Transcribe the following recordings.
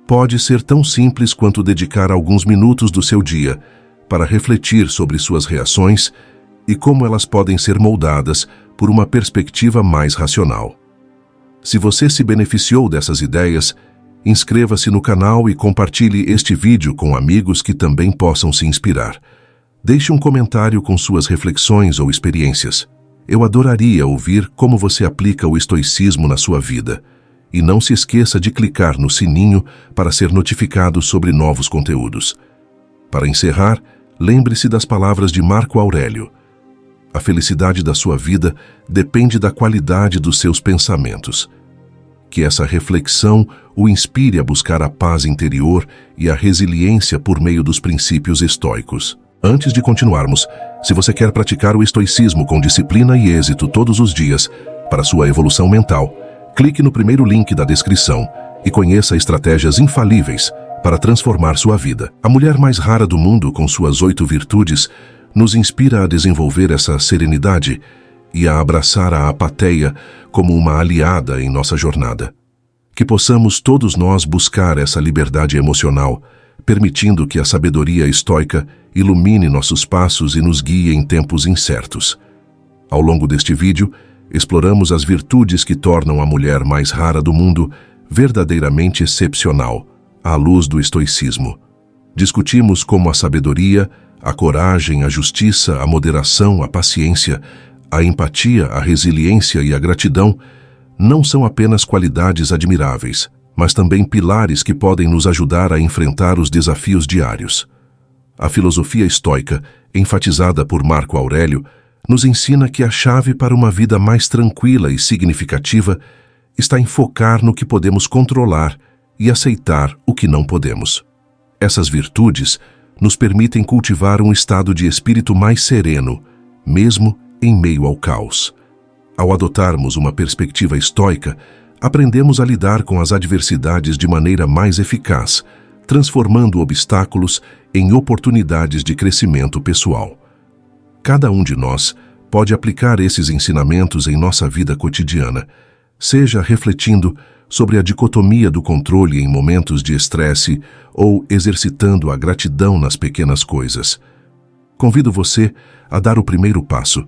Pode ser tão simples quanto dedicar alguns minutos do seu dia para refletir sobre suas reações e como elas podem ser moldadas por uma perspectiva mais racional. Se você se beneficiou dessas ideias, inscreva-se no canal e compartilhe este vídeo com amigos que também possam se inspirar. Deixe um comentário com suas reflexões ou experiências. Eu adoraria ouvir como você aplica o estoicismo na sua vida. E não se esqueça de clicar no sininho para ser notificado sobre novos conteúdos. Para encerrar, lembre-se das palavras de Marco Aurélio. A felicidade da sua vida depende da qualidade dos seus pensamentos. Que essa reflexão o inspire a buscar a paz interior e a resiliência por meio dos princípios estoicos. Antes de continuarmos, se você quer praticar o estoicismo com disciplina e êxito todos os dias para sua evolução mental, clique no primeiro link da descrição e conheça estratégias infalíveis para transformar sua vida. A mulher mais rara do mundo, com suas 8 virtudes, nos inspira a desenvolver essa serenidade e a abraçar a apatia como uma aliada em nossa jornada. Que possamos todos nós buscar essa liberdade emocional, permitindo que a sabedoria estoica ilumine nossos passos e nos guie em tempos incertos. Ao longo deste vídeo, exploramos as virtudes que tornam a mulher mais rara do mundo verdadeiramente excepcional, à luz do estoicismo. Discutimos como a sabedoria, a coragem, a justiça, a moderação, a paciência, a empatia, a resiliência e a gratidão não são apenas qualidades admiráveis, mas também pilares que podem nos ajudar a enfrentar os desafios diários. A filosofia estoica, enfatizada por Marco Aurélio, nos ensina que a chave para uma vida mais tranquila e significativa está em focar no que podemos controlar e aceitar o que não podemos. Essas virtudes nos permitem cultivar um estado de espírito mais sereno, mesmo em meio ao caos. Ao adotarmos uma perspectiva estoica, aprendemos a lidar com as adversidades de maneira mais eficaz, transformando obstáculos em oportunidades de crescimento pessoal. Cada um de nós pode aplicar esses ensinamentos em nossa vida cotidiana, seja refletindo sobre a dicotomia do controle em momentos de estresse ou exercitando a gratidão nas pequenas coisas. Convido você a dar o primeiro passo.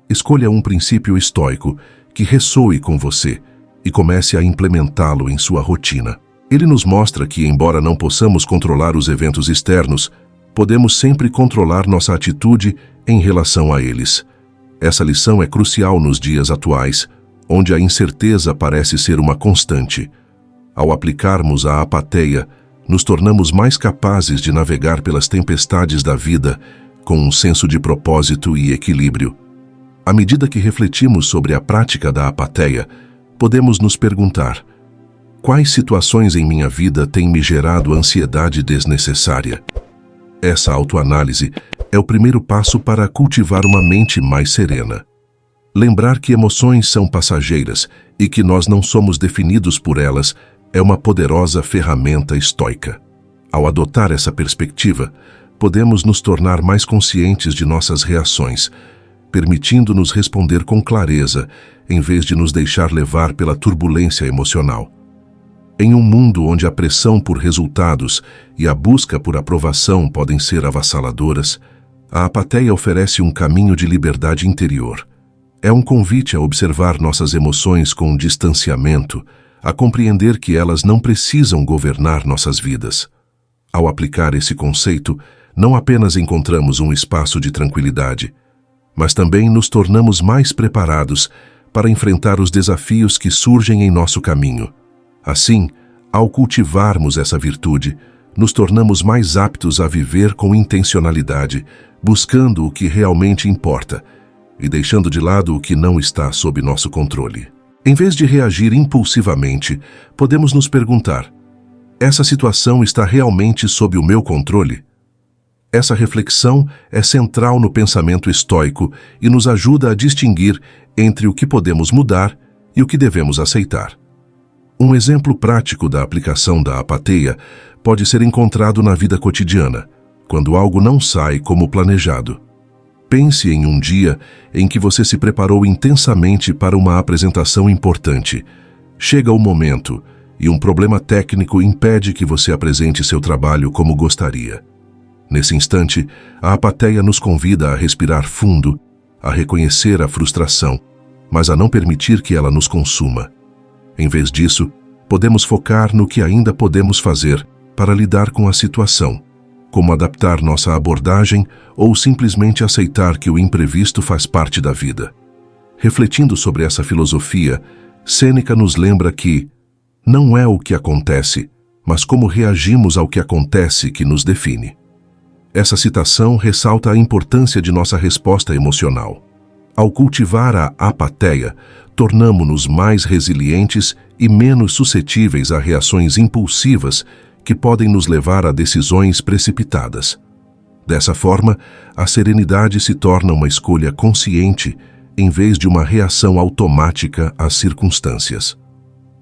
Escolha um princípio estoico que ressoe com você e comece a implementá-lo em sua rotina. Ele nos mostra que, embora não possamos controlar os eventos externos, podemos sempre controlar nossa atitude em relação a eles. Essa lição é crucial nos dias atuais, onde a incerteza parece ser uma constante. Ao aplicarmos a apatia, nos tornamos mais capazes de navegar pelas tempestades da vida com um senso de propósito e equilíbrio. À medida que refletimos sobre a prática da apatia, podemos nos perguntar: quais situações em minha vida têm me gerado ansiedade desnecessária? Essa autoanálise é o primeiro passo para cultivar uma mente mais serena. Lembrar que emoções são passageiras e que nós não somos definidos por elas é uma poderosa ferramenta estoica. Ao adotar essa perspectiva, podemos nos tornar mais conscientes de nossas reações, permitindo-nos responder com clareza, em vez de nos deixar levar pela turbulência emocional. Em um mundo onde a pressão por resultados e a busca por aprovação podem ser avassaladoras, a apatia oferece um caminho de liberdade interior. É um convite a observar nossas emoções com distanciamento, a compreender que elas não precisam governar nossas vidas. Ao aplicar esse conceito, não apenas encontramos um espaço de tranquilidade, mas também nos tornamos mais preparados para enfrentar os desafios que surgem em nosso caminho. Assim, ao cultivarmos essa virtude, nos tornamos mais aptos a viver com intencionalidade, buscando o que realmente importa e deixando de lado o que não está sob nosso controle. Em vez de reagir impulsivamente, podemos nos perguntar: essa situação está realmente sob o meu controle? Essa reflexão é central no pensamento estoico e nos ajuda a distinguir entre o que podemos mudar e o que devemos aceitar. Um exemplo prático da aplicação da apatia pode ser encontrado na vida cotidiana, quando algo não sai como planejado. Pense em um dia em que você se preparou intensamente para uma apresentação importante. Chega o momento e um problema técnico impede que você apresente seu trabalho como gostaria. Nesse instante, a apateia nos convida a respirar fundo, a reconhecer a frustração, mas a não permitir que ela nos consuma. Em vez disso, podemos focar no que ainda podemos fazer para lidar com a situação, como adaptar nossa abordagem ou simplesmente aceitar que o imprevisto faz parte da vida. Refletindo sobre essa filosofia, Sêneca nos lembra que não é o que acontece, mas como reagimos ao que acontece que nos define. Essa citação ressalta a importância de nossa resposta emocional. Ao cultivar a apateia, tornamo-nos mais resilientes e menos suscetíveis a reações impulsivas que podem nos levar a decisões precipitadas. Dessa forma, a serenidade se torna uma escolha consciente em vez de uma reação automática às circunstâncias.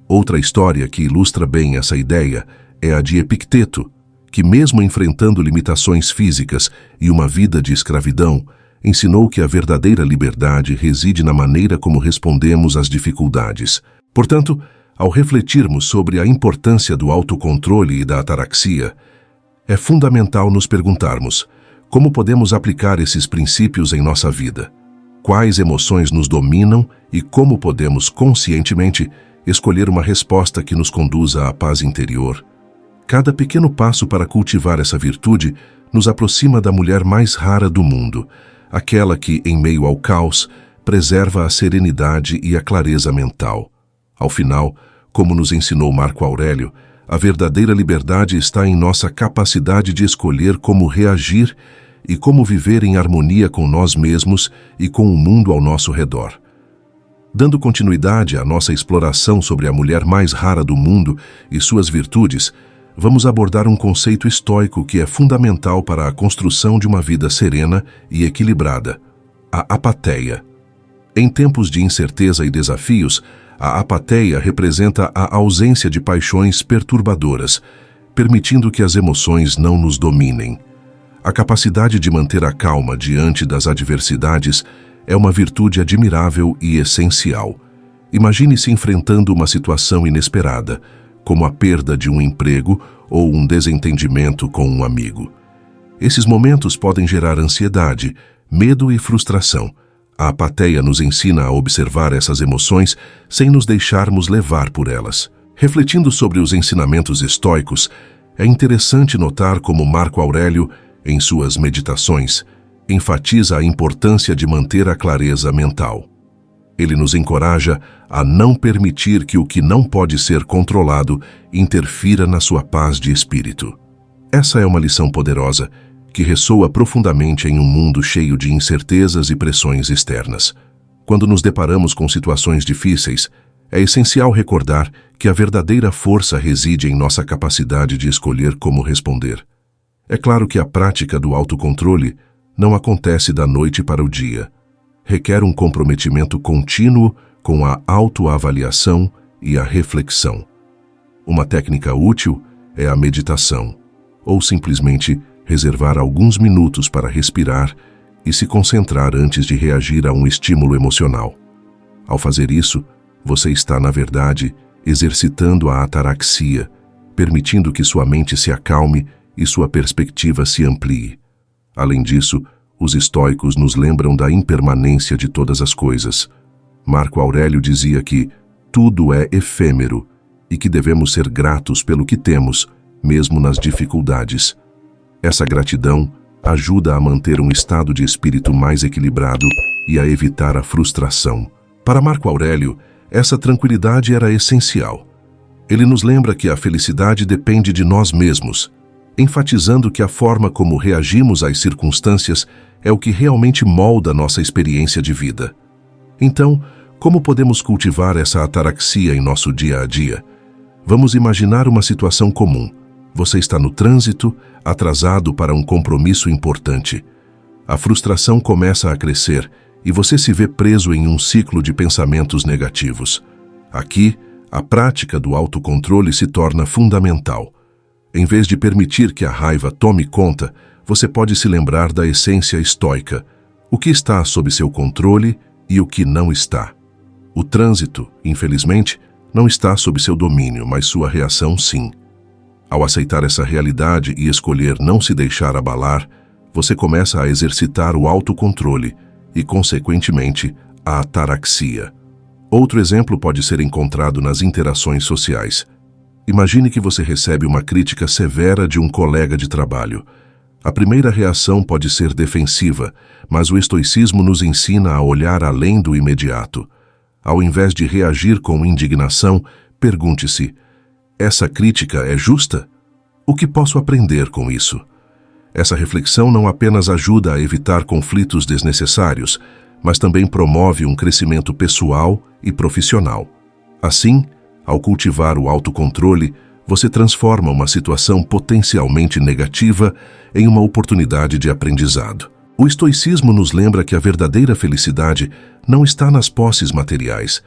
Outra história que ilustra bem essa ideia é a de Epicteto, que mesmo enfrentando limitações físicas e uma vida de escravidão, ensinou que a verdadeira liberdade reside na maneira como respondemos às dificuldades. Portanto, ao refletirmos sobre a importância do autocontrole e da ataraxia, é fundamental nos perguntarmos como podemos aplicar esses princípios em nossa vida, quais emoções nos dominam e como podemos conscientemente escolher uma resposta que nos conduza à paz interior. Cada pequeno passo para cultivar essa virtude nos aproxima da mulher mais rara do mundo, aquela que, em meio ao caos, preserva a serenidade e a clareza mental. Ao final, como nos ensinou Marco Aurélio, a verdadeira liberdade está em nossa capacidade de escolher como reagir e como viver em harmonia com nós mesmos e com o mundo ao nosso redor. Dando continuidade à nossa exploração sobre a mulher mais rara do mundo e suas virtudes, vamos abordar um conceito estoico que é fundamental para a construção de uma vida serena e equilibrada: a apateia. Em tempos de incerteza e desafios, a apateia representa a ausência de paixões perturbadoras, permitindo que as emoções não nos dominem. A capacidade de manter a calma diante das adversidades é uma virtude admirável e essencial. Imagine-se enfrentando uma situação inesperada, como a perda de um emprego ou um desentendimento com um amigo. Esses momentos podem gerar ansiedade, medo e frustração. A apateia nos ensina a observar essas emoções sem nos deixarmos levar por elas. Refletindo sobre os ensinamentos estoicos, é interessante notar como Marco Aurélio, em suas meditações, enfatiza a importância de manter a clareza mental. Ele nos encoraja a não permitir que o que não pode ser controlado interfira na sua paz de espírito. Essa é uma lição poderosa que ressoa profundamente em um mundo cheio de incertezas e pressões externas. Quando nos deparamos com situações difíceis, é essencial recordar que a verdadeira força reside em nossa capacidade de escolher como responder. É claro que a prática do autocontrole não acontece da noite para o dia. Requer um comprometimento contínuo com a autoavaliação e a reflexão. Uma técnica útil é a meditação, ou simplesmente reservar alguns minutos para respirar e se concentrar antes de reagir a um estímulo emocional. Ao fazer isso, você está, na verdade, exercitando a ataraxia, permitindo que sua mente se acalme e sua perspectiva se amplie. Além disso, os estoicos nos lembram da impermanência de todas as coisas. Marco Aurélio dizia que tudo é efêmero e que devemos ser gratos pelo que temos, mesmo nas dificuldades. Essa gratidão ajuda a manter um estado de espírito mais equilibrado e a evitar a frustração. Para Marco Aurélio, essa tranquilidade era essencial. Ele nos lembra que a felicidade depende de nós mesmos, enfatizando que a forma como reagimos às circunstâncias é o que realmente molda nossa experiência de vida. Então, como podemos cultivar essa ataraxia em nosso dia a dia? Vamos imaginar uma situação comum. Você está no trânsito, atrasado para um compromisso importante. A frustração começa a crescer e você se vê preso em um ciclo de pensamentos negativos. Aqui, a prática do autocontrole se torna fundamental. Em vez de permitir que a raiva tome conta, você pode se lembrar da essência estoica, o que está sob seu controle e o que não está. O trânsito, infelizmente, não está sob seu domínio, mas sua reação sim. Ao aceitar essa realidade e escolher não se deixar abalar, você começa a exercitar o autocontrole e, consequentemente, a ataraxia. Outro exemplo pode ser encontrado nas interações sociais. Imagine que você recebe uma crítica severa de um colega de trabalho. A primeira reação pode ser defensiva, mas o estoicismo nos ensina a olhar além do imediato. Ao invés de reagir com indignação, pergunte-se: essa crítica é justa? O que posso aprender com isso? Essa reflexão não apenas ajuda a evitar conflitos desnecessários, mas também promove um crescimento pessoal e profissional. Assim, ao cultivar o autocontrole, você transforma uma situação potencialmente negativa em uma oportunidade de aprendizado. O estoicismo nos lembra que a verdadeira felicidade não está nas posses materiais,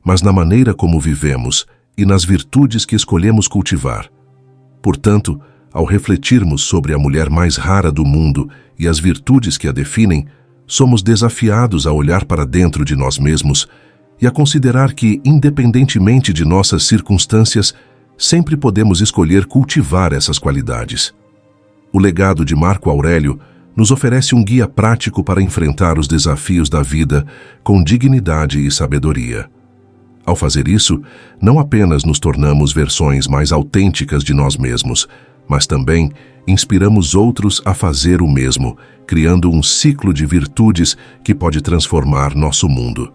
mas na maneira como vivemos e nas virtudes que escolhemos cultivar. Portanto, ao refletirmos sobre a mulher mais rara do mundo e as virtudes que a definem, somos desafiados a olhar para dentro de nós mesmos e a considerar que, independentemente de nossas circunstâncias, sempre podemos escolher cultivar essas qualidades. O legado de Marco Aurélio nos oferece um guia prático para enfrentar os desafios da vida com dignidade e sabedoria. Ao fazer isso, não apenas nos tornamos versões mais autênticas de nós mesmos, mas também inspiramos outros a fazer o mesmo, criando um ciclo de virtudes que pode transformar nosso mundo.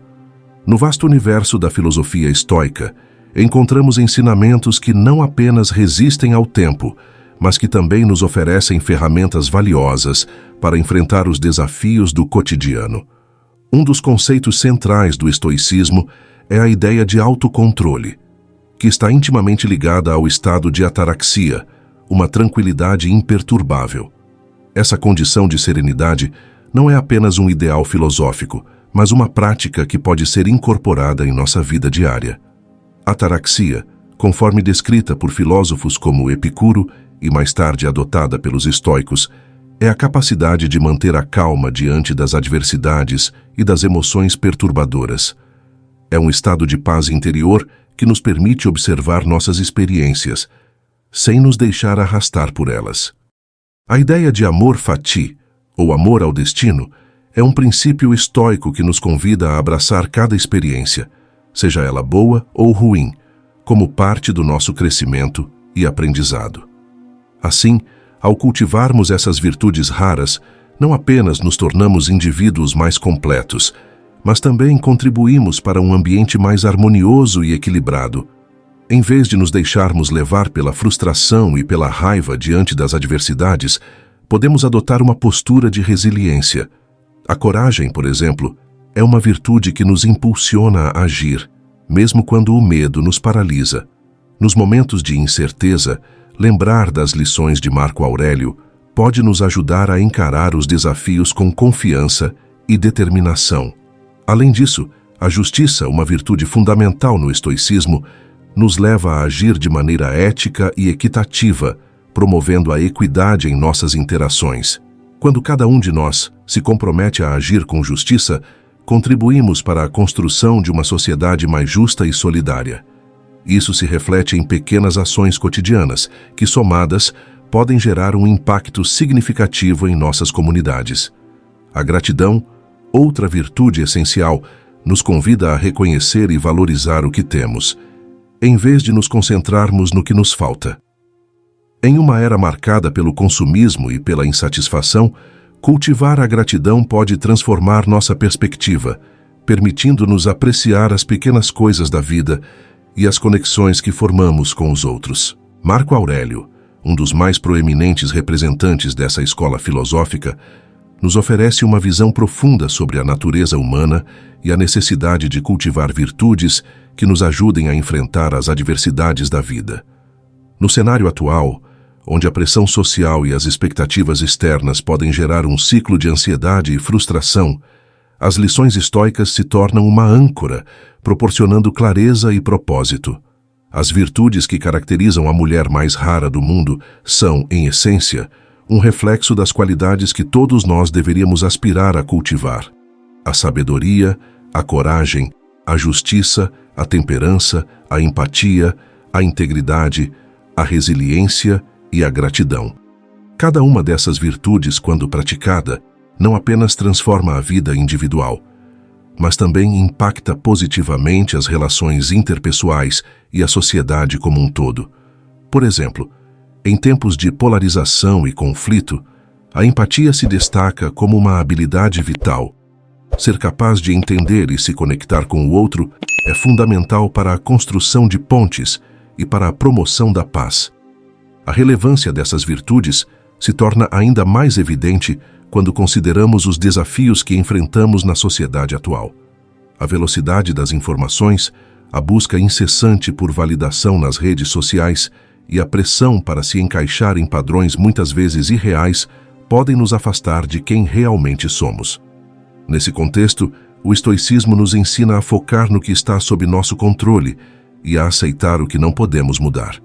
No vasto universo da filosofia estoica, encontramos ensinamentos que não apenas resistem ao tempo, mas que também nos oferecem ferramentas valiosas para enfrentar os desafios do cotidiano. Um dos conceitos centrais do estoicismo é a ideia de autocontrole, que está intimamente ligada ao estado de ataraxia, uma tranquilidade imperturbável. Essa condição de serenidade não é apenas um ideal filosófico, mas uma prática que pode ser incorporada em nossa vida diária. Ataraxia, conforme descrita por filósofos como Epicuro e mais tarde adotada pelos estoicos, é a capacidade de manter a calma diante das adversidades e das emoções perturbadoras. É um estado de paz interior que nos permite observar nossas experiências, sem nos deixar arrastar por elas. A ideia de amor fati, ou amor ao destino, é um princípio estoico que nos convida a abraçar cada experiência, seja ela boa ou ruim, como parte do nosso crescimento e aprendizado. Assim, ao cultivarmos essas virtudes raras, não apenas nos tornamos indivíduos mais completos, mas também contribuímos para um ambiente mais harmonioso e equilibrado. Em vez de nos deixarmos levar pela frustração e pela raiva diante das adversidades, podemos adotar uma postura de resiliência. A coragem, por exemplo, é uma virtude que nos impulsiona a agir, mesmo quando o medo nos paralisa. Nos momentos de incerteza, lembrar das lições de Marco Aurélio pode nos ajudar a encarar os desafios com confiança e determinação. Além disso, a justiça, uma virtude fundamental no estoicismo, nos leva a agir de maneira ética e equitativa, promovendo a equidade em nossas interações. Quando cada um de nós se compromete a agir com justiça, contribuímos para a construção de uma sociedade mais justa e solidária. Isso se reflete em pequenas ações cotidianas, que, somadas, podem gerar um impacto significativo em nossas comunidades. A gratidão, outra virtude essencial, nos convida a reconhecer e valorizar o que temos, em vez de nos concentrarmos no que nos falta. Em uma era marcada pelo consumismo e pela insatisfação, cultivar a gratidão pode transformar nossa perspectiva, permitindo-nos apreciar as pequenas coisas da vida e as conexões que formamos com os outros. Marco Aurélio, um dos mais proeminentes representantes dessa escola filosófica, nos oferece uma visão profunda sobre a natureza humana e a necessidade de cultivar virtudes que nos ajudem a enfrentar as adversidades da vida. No cenário atual, onde a pressão social e as expectativas externas podem gerar um ciclo de ansiedade e frustração, as lições estoicas se tornam uma âncora, proporcionando clareza e propósito. As virtudes que caracterizam a mulher mais rara do mundo são, em essência, um reflexo das qualidades que todos nós deveríamos aspirar a cultivar: a sabedoria, a coragem, a justiça, a temperança, a empatia, a integridade, a resiliência e a gratidão. Cada uma dessas virtudes, quando praticada, não apenas transforma a vida individual, mas também impacta positivamente as relações interpessoais e a sociedade como um todo. Por exemplo, em tempos de polarização e conflito, a empatia se destaca como uma habilidade vital. Ser capaz de entender e se conectar com o outro é fundamental para a construção de pontes e para a promoção da paz. A relevância dessas virtudes se torna ainda mais evidente quando consideramos os desafios que enfrentamos na sociedade atual. A velocidade das informações, a busca incessante por validação nas redes sociais e a pressão para se encaixar em padrões muitas vezes irreais podem nos afastar de quem realmente somos. Nesse contexto, o estoicismo nos ensina a focar no que está sob nosso controle e a aceitar o que não podemos mudar.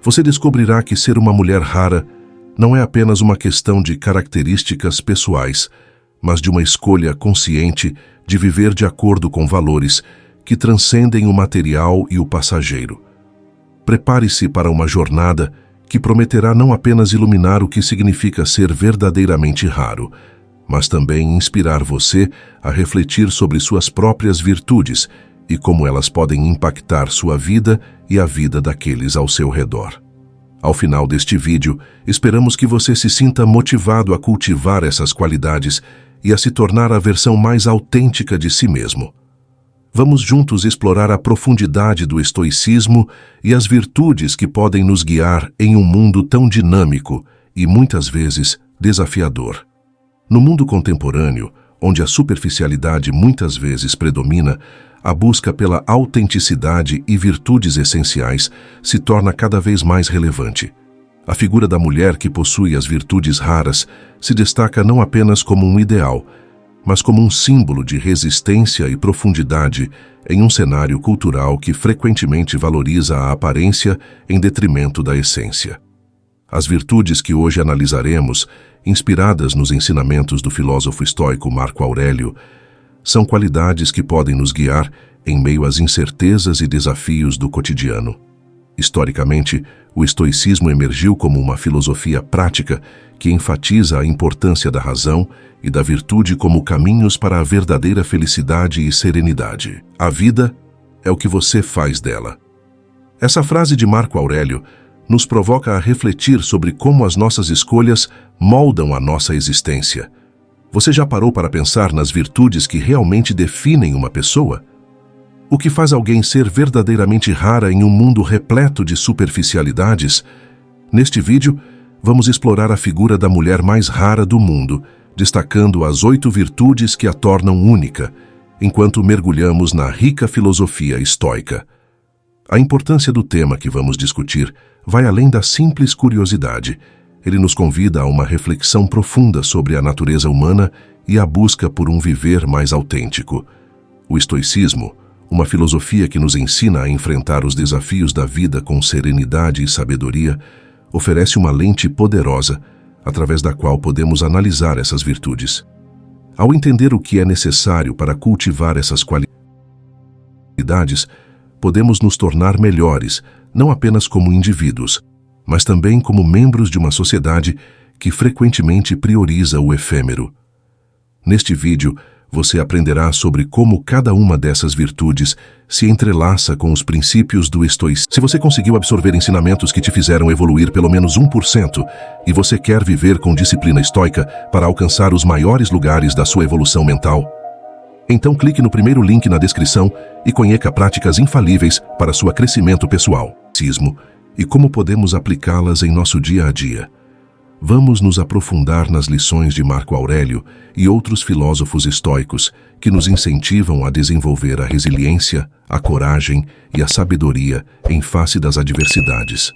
Você descobrirá que ser uma mulher rara não é apenas uma questão de características pessoais, mas de uma escolha consciente de viver de acordo com valores que transcendem o material e o passageiro. Prepare-se para uma jornada que prometerá não apenas iluminar o que significa ser verdadeiramente raro, mas também inspirar você a refletir sobre suas próprias virtudes e como elas podem impactar sua vida e a vida daqueles ao seu redor. Ao final deste vídeo, esperamos que você se sinta motivado a cultivar essas qualidades e a se tornar a versão mais autêntica de si mesmo. Vamos juntos explorar a profundidade do estoicismo e as virtudes que podem nos guiar em um mundo tão dinâmico e, muitas vezes, desafiador. No mundo contemporâneo, onde a superficialidade muitas vezes predomina, a busca pela autenticidade e virtudes essenciais se torna cada vez mais relevante. A figura da mulher que possui as virtudes raras se destaca não apenas como um ideal, mas como um símbolo de resistência e profundidade em um cenário cultural que frequentemente valoriza a aparência em detrimento da essência. As virtudes que hoje analisaremos, inspiradas nos ensinamentos do filósofo estoico Marco Aurélio, são qualidades que podem nos guiar em meio às incertezas e desafios do cotidiano. Historicamente, o estoicismo emergiu como uma filosofia prática que enfatiza a importância da razão e da virtude como caminhos para a verdadeira felicidade e serenidade. A vida é o que você faz dela. Essa frase de Marco Aurélio nos provoca a refletir sobre como as nossas escolhas moldam a nossa existência. Você já parou para pensar nas virtudes que realmente definem uma pessoa? O que faz alguém ser verdadeiramente rara em um mundo repleto de superficialidades? Neste vídeo, vamos explorar a figura da mulher mais rara do mundo, destacando as 8 virtudes que a tornam única, enquanto mergulhamos na rica filosofia estoica. A importância do tema que vamos discutir vai além da simples curiosidade. Ele nos convida a uma reflexão profunda sobre a natureza humana e a busca por um viver mais autêntico. O estoicismo, uma filosofia que nos ensina a enfrentar os desafios da vida com serenidade e sabedoria, oferece uma lente poderosa através da qual podemos analisar essas virtudes. Ao entender o que é necessário para cultivar essas qualidades, podemos nos tornar melhores, não apenas como indivíduos, mas também como membros de uma sociedade que frequentemente prioriza o efêmero. Neste vídeo, você aprenderá sobre como cada uma dessas virtudes se entrelaça com os princípios do estoicismo. Se você conseguiu absorver ensinamentos que te fizeram evoluir pelo menos 1% e você quer viver com disciplina estoica para alcançar os maiores lugares da sua evolução mental, então clique no primeiro link na descrição e conheça práticas infalíveis para seu crescimento pessoal. E como podemos aplicá-las em nosso dia a dia. Vamos nos aprofundar nas lições de Marco Aurélio e outros filósofos estoicos que nos incentivam a desenvolver a resiliência, a coragem e a sabedoria em face das adversidades.